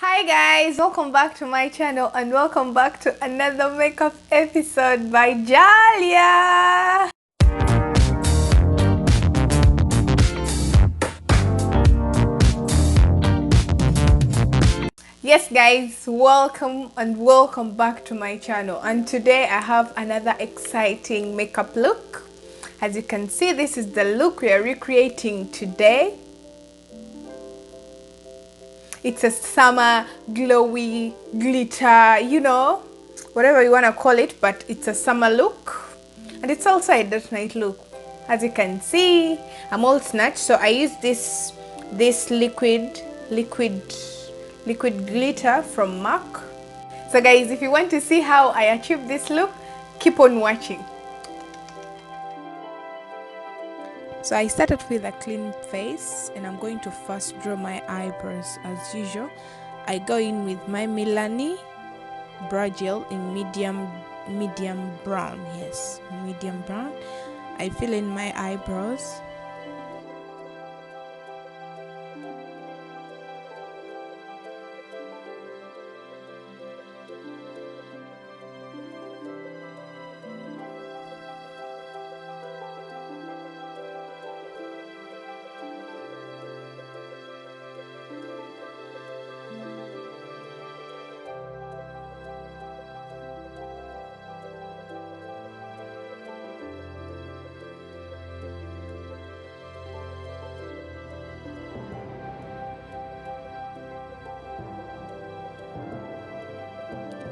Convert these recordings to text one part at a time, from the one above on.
Hi guys, welcome back to my channel and welcome back to another makeup episode by Jalia. Yes guys, welcome and welcome back to my channel, and today I have another exciting makeup look. As you can see, this is the look we are recreating today. It's a summer glowy glitter, whatever you want to call it, but it's a summer look and it's also a date night look. As you can see, I'm all snatched, so I use this liquid glitter from MAC. So guys, if you want to see how I achieved this look, keep on watching. So I started with a clean face and I'm going to first draw my eyebrows as usual. I go in with my Milani brow gel in medium brown. Yes, medium brown. I fill in my eyebrows.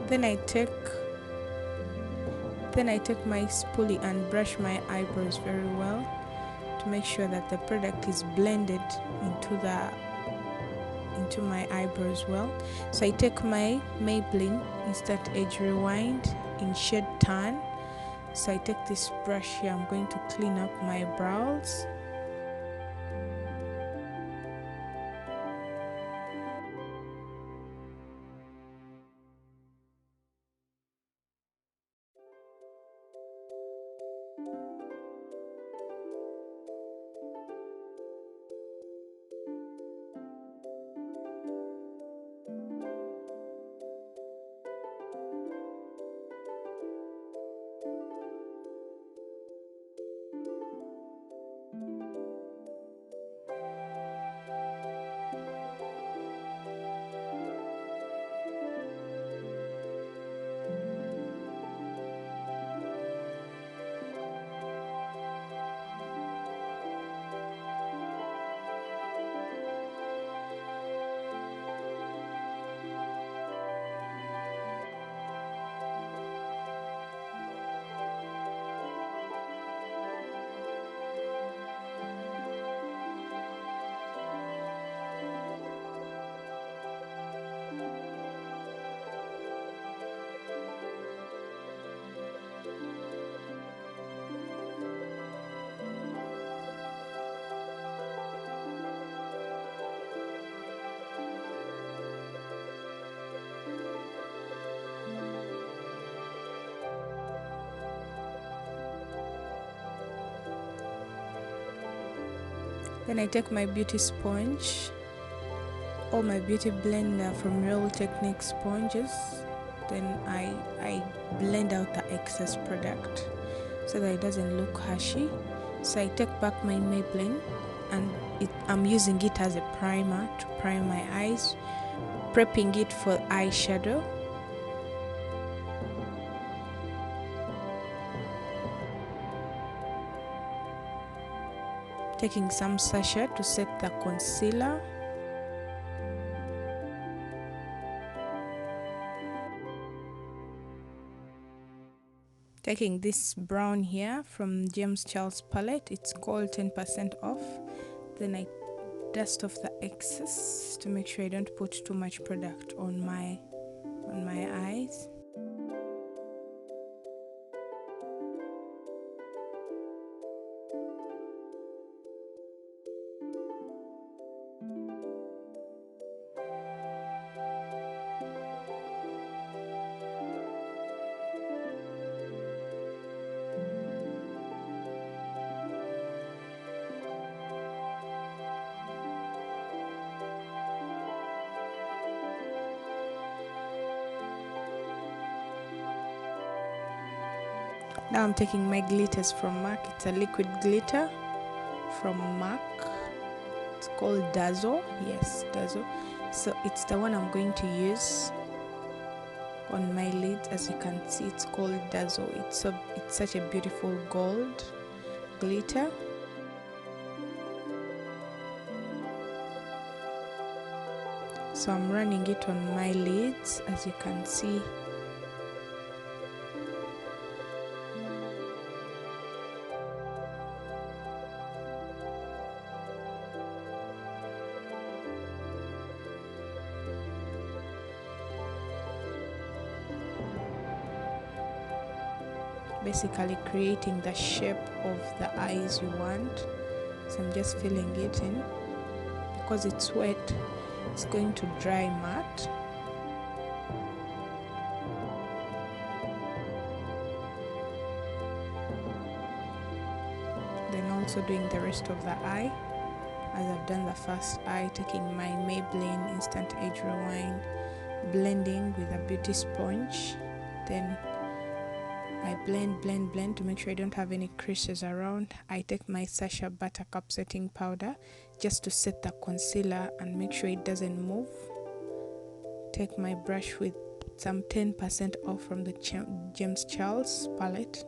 Then I take my spoolie and brush my eyebrows very well to make sure that the product is blended into my eyebrows well. So I take my Maybelline Instant Age Rewind in shade Tan. So I take this brush here, I'm going to clean up my brows. Then I take my beauty sponge or my beauty blender from Real Technique sponges. Then I blend out the excess product so that it doesn't look hashy. So I take back my Maybelline and I'm using it as a primer to prime my eyes, prepping it for eyeshadow. Taking some Sacha to set the concealer. Taking this brown here from James Charles palette, it's called 10% off. Then I dust off the excess to make sure I don't put too much product on my eyes. Now I'm taking my glitters from MAC. It's a liquid glitter from MAC. It's called Dazzle. Yes, Dazzle. So it's the one I'm going to use on my lids. As you can see, it's called Dazzle. It's such a beautiful gold glitter. So I'm running it on my lids, as you can see. Basically creating the shape of the eyes you want. So I'm just filling it in. Because it's wet, it's going to dry matte. Then also doing the rest of the eye. As I've done the first eye, taking my Maybelline Instant Age Rewind, blending with a beauty sponge. Then I blend to make sure I don't have any creases around. I take my Sacha Buttercup setting powder just to set the concealer and make sure it doesn't move. Take my brush with some 10% off from the James Charles palette.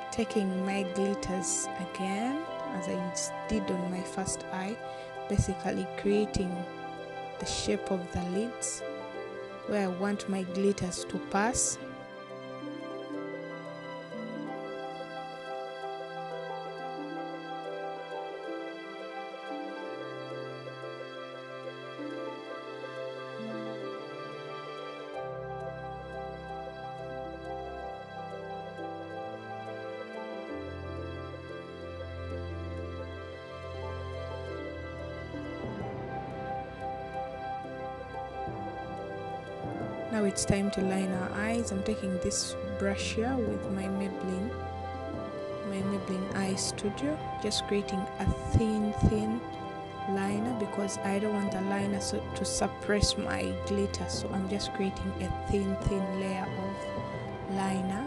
Taking my glitters again, as I did on my first eye, basically creating the shape of the lids where I want my glitters to pass. Now it's time to line our eyes. I'm taking this brush here with my Maybelline Eye Studio, just creating a thin liner because I don't want the liner to suppress my glitter, so I'm just creating a thin layer of liner.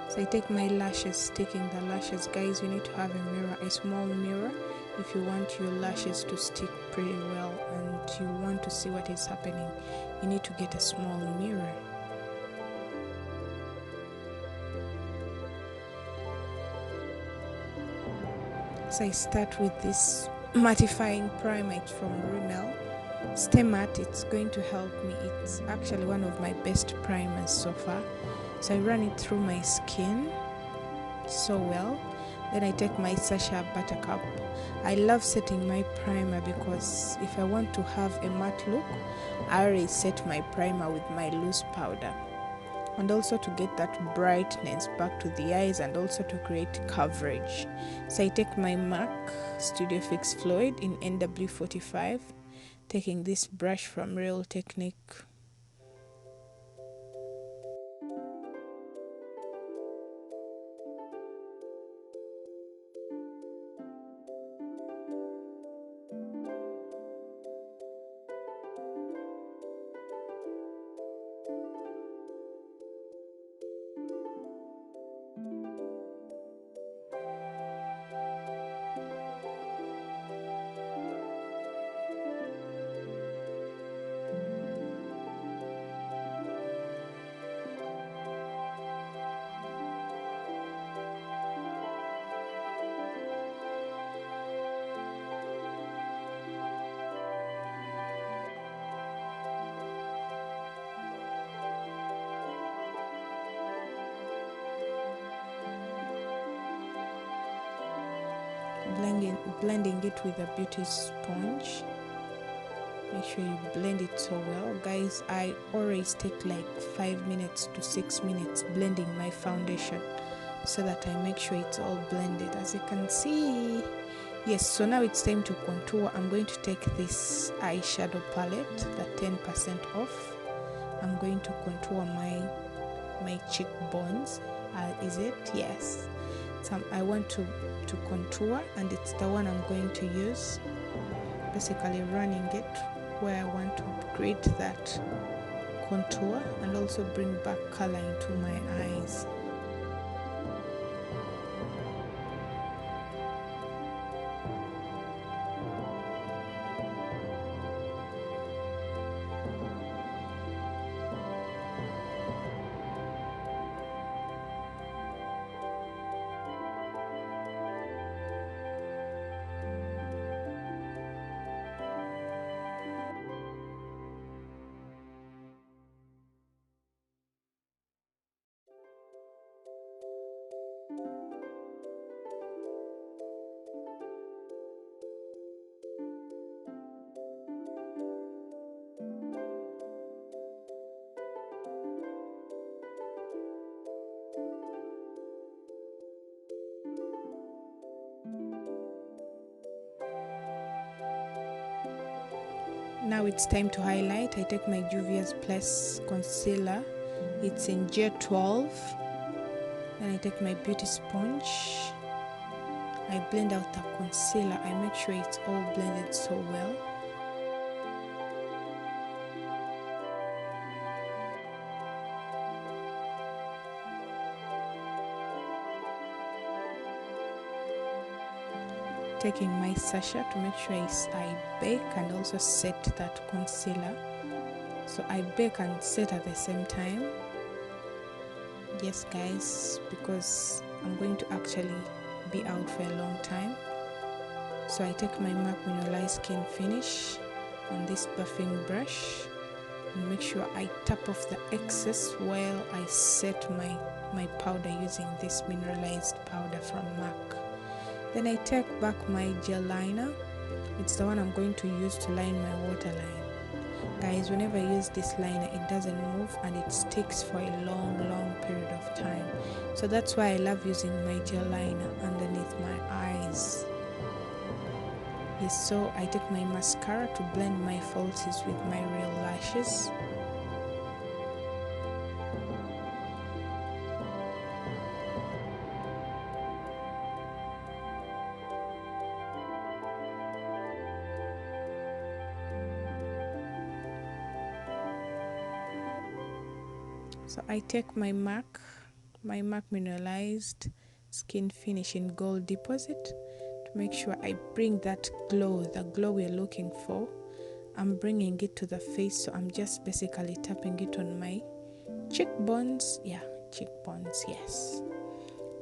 So I take my lashes, taking the lashes. Guys, you need to have a mirror, a small mirror, if you want your lashes to stick pretty well and you want to see what is happening. You need to get a small mirror. So I start with this mattifying primer from Rimmel. Stay Matte, it's going to help me. It's actually one of my best primers so far. So I run it through my skin so well. Then I take my Sacha buttercup. I love setting my primer because if I want to have a matte look, I already set my primer with my loose powder. And also to get that brightness back to the eyes and also to create coverage. So I take my MAC Studio Fix Fluid in NW45, taking this brush from Real Technique. Blending it with a beauty sponge. Make sure you blend it so well. Guys, I always take like 5 minutes to 6 minutes blending my foundation so that I make sure it's all blended, as you can see. Yes, so now it's time to contour. I'm going to take this eyeshadow palette, the 10% off. I'm going to contour my cheekbones. Is it? Yes. So I want to contour, and it's the one I'm going to use, basically running it where I want to create that contour and also bring back color into my eyes. Now it's time to highlight. I take my Juvias Plus concealer. It's in J12. Then I take my beauty sponge. I blend out the concealer. I make sure it's all blended so well. Taking my Sacha to make sure I bake and also set that concealer. So I bake and set at the same time. Yes guys, because I'm going to actually be out for a long time. So I take my MAC Mineralized Skin Finish on this buffing brush and make sure I tap off the excess while I set my powder using this mineralized powder from MAC. Then I take back my gel liner. It's the one I'm going to use to line my waterline. Guys, whenever I use this liner, it doesn't move and it sticks for a long period of time. So that's why I love using my gel liner underneath my eyes. Yes, so I take my mascara to blend my falsies with my real lashes. So I take my MAC Mineralized Skin Finish in Gold Deposit to make sure I bring that glow, the glow we're looking for. I'm bringing it to the face, so I'm just basically tapping it on my cheekbones. Yeah, cheekbones, yes.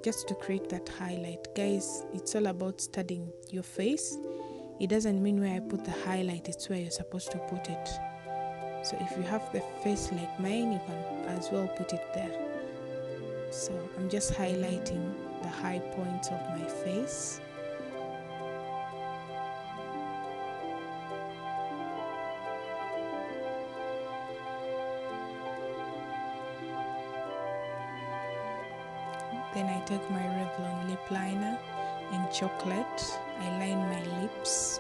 Just to create that highlight. Guys, it's all about studying your face. It doesn't mean where I put the highlight, it's where you're supposed to put it. So if you have the face like mine, you can as well put it there. So I'm just highlighting the high points of my face. Then I take my Revlon lip liner in chocolate. I line my lips.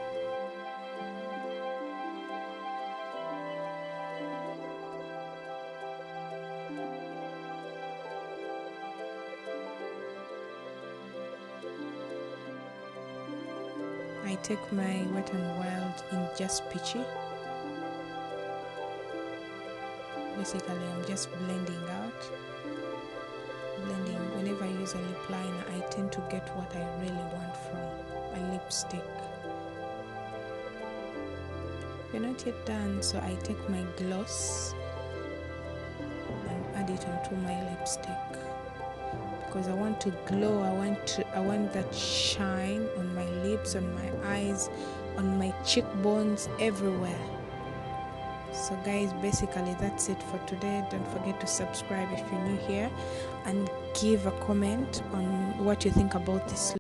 I take my Wetnwild in just peachy. Basically, I'm just blending out. Whenever I use a lip liner, I tend to get what I really want from a lipstick. We're not yet done, so I take my gloss and add it onto my lipstick because I want to glow. I want that shine on my lips, on my eyes, on my cheekbones, everywhere. So guys, basically that's it for today. Don't forget to subscribe if you're new here and give a comment on what you think about this